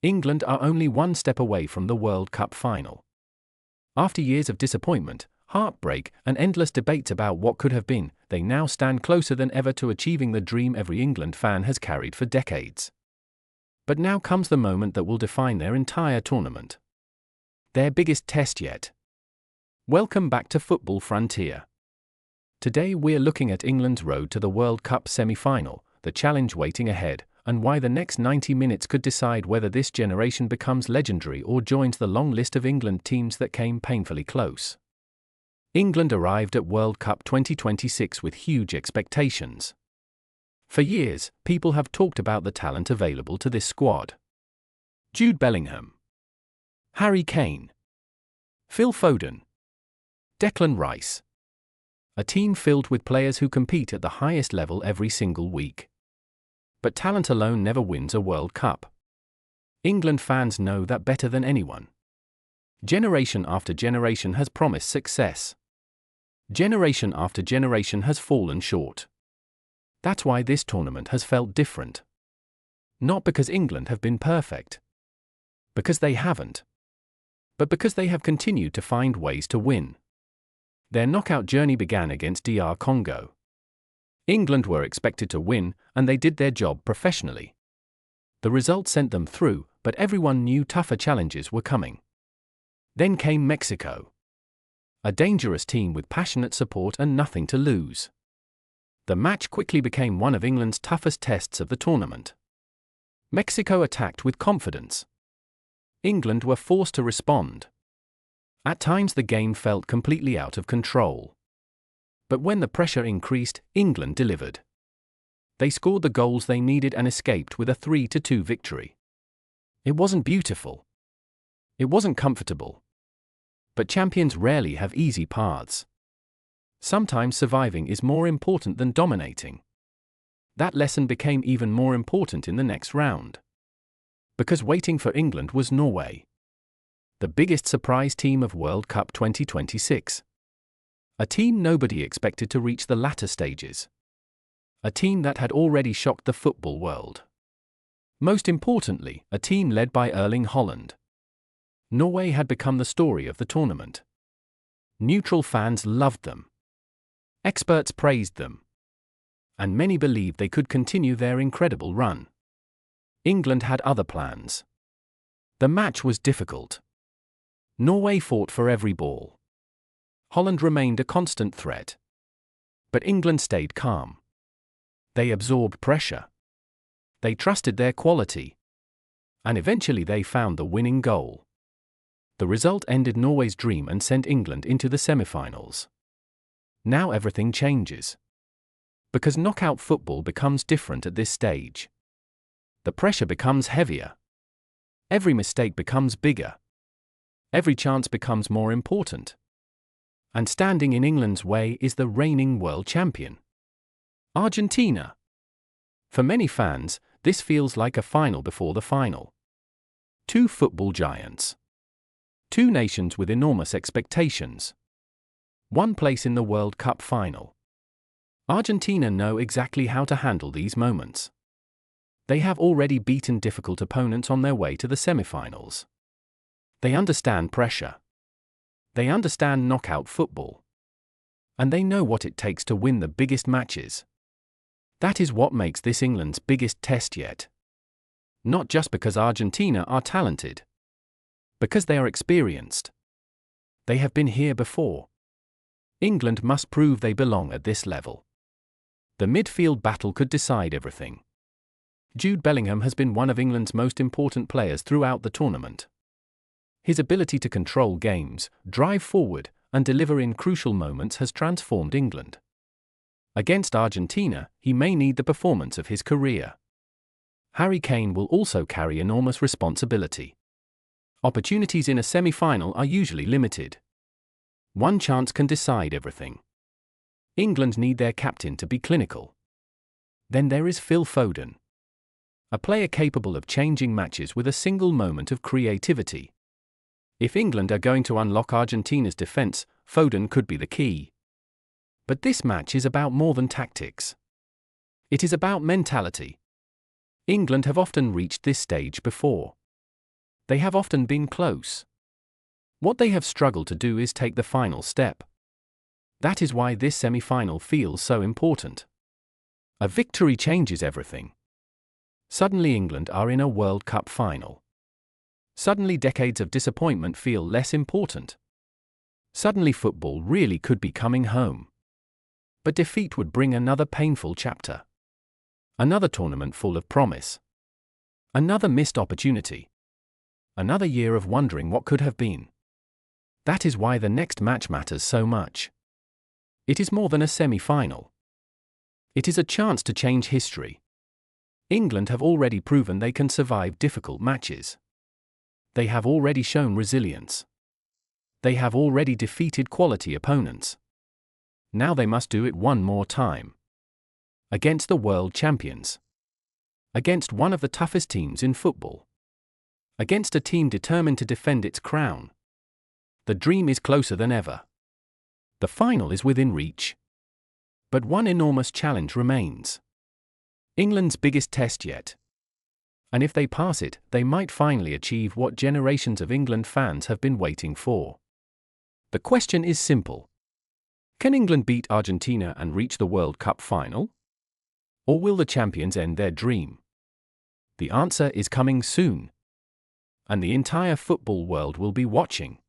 England are only one step away from the World Cup final. After years of disappointment, heartbreak, and endless debates about what could have been, they now stand closer than ever to achieving the dream every England fan has carried for decades. But now comes the moment that will define their entire tournament. Their biggest test yet. Welcome back to Football Frontier. Today we're looking at England's road to the World Cup semi-final, the challenge waiting ahead, and why the next 90 minutes could decide whether this generation becomes legendary or joins the long list of England teams that came painfully close. England arrived at World Cup 2026 with huge expectations. For years, people have talked about the talent available to this squad. Jude Bellingham, Harry Kane, Phil Foden, Declan Rice. A team filled with players who compete at the highest level every single week. But talent alone never wins a World Cup. England fans know that better than anyone. Generation after generation has promised success. Generation after generation has fallen short. That's why this tournament has felt different. Not because England have been perfect. Because they haven't. But because they have continued to find ways to win. Their knockout journey began against DR Congo. England were expected to win, and they did their job professionally. The result sent them through, but everyone knew tougher challenges were coming. Then came Mexico. A dangerous team with passionate support and nothing to lose. The match quickly became one of England's toughest tests of the tournament. Mexico attacked with confidence. England were forced to respond. At times the game felt completely out of control. But when the pressure increased, England delivered. They scored the goals they needed and escaped with a 3-2 victory. It wasn't beautiful. It wasn't comfortable. But champions rarely have easy paths. Sometimes surviving is more important than dominating. That lesson became even more important in the next round. Because waiting for England was Norway. The biggest surprise team of World Cup 2026. A team nobody expected to reach the latter stages. A team that had already shocked the football world. Most importantly, a team led by Erling Haaland. Norway had become the story of the tournament. Neutral fans loved them. Experts praised them. And many believed they could continue their incredible run. England had other plans. The match was difficult. Norway fought for every ball. Holland remained a constant threat. But England stayed calm. They absorbed pressure. They trusted their quality. And eventually they found the winning goal. The result ended Norway's dream and sent England into the semifinals. Now everything changes. Because knockout football becomes different at this stage. The pressure becomes heavier. Every mistake becomes bigger. Every chance becomes more important. And standing in England's way is the reigning world champion. Argentina. For many fans, this feels like a final before the final. Two football giants. Two nations with enormous expectations. One place in the World Cup final. Argentina know exactly how to handle these moments. They have already beaten difficult opponents on their way to the semifinals. They understand pressure. They understand knockout football. And they know what it takes to win the biggest matches. That is what makes this England's biggest test yet. Not just because Argentina are talented. Because they are experienced. They have been here before. England must prove they belong at this level. The midfield battle could decide everything. Jude Bellingham has been one of England's most important players throughout the tournament. His ability to control games, drive forward, and deliver in crucial moments has transformed England. Against Argentina, he may need the performance of his career. Harry Kane will also carry enormous responsibility. Opportunities in a semi-final are usually limited. One chance can decide everything. England need their captain to be clinical. Then there is Phil Foden. A player capable of changing matches with a single moment of creativity. If England are going to unlock Argentina's defense, Foden could be the key. But this match is about more than tactics. It is about mentality. England have often reached this stage before. they have often been close. What they have struggled to do is take the final step. That is why this semi-final feels so important. A victory changes everything. Suddenly England are in a World Cup final. Suddenly decades of disappointment feel less important. Suddenly football really could be coming home. But defeat would bring another painful chapter. Another tournament full of promise. Another missed opportunity. Another year of wondering what could have been. That is why the next match matters so much. It is more than a semi-final. It is a chance to change history. England have already proven they can survive difficult matches. They have already shown resilience. They have already defeated quality opponents. Now they must do it one more time. Against the world champions. Against one of the toughest teams in football. Against a team determined to defend its crown. The dream is closer than ever. The final is within reach. But one enormous challenge remains. England's biggest test yet. And if they pass it, they might finally achieve what generations of England fans have been waiting for. The question is simple. Can England beat Argentina and reach the World Cup final? Or will the champions end their dream? The answer is coming soon. And the entire football world will be watching.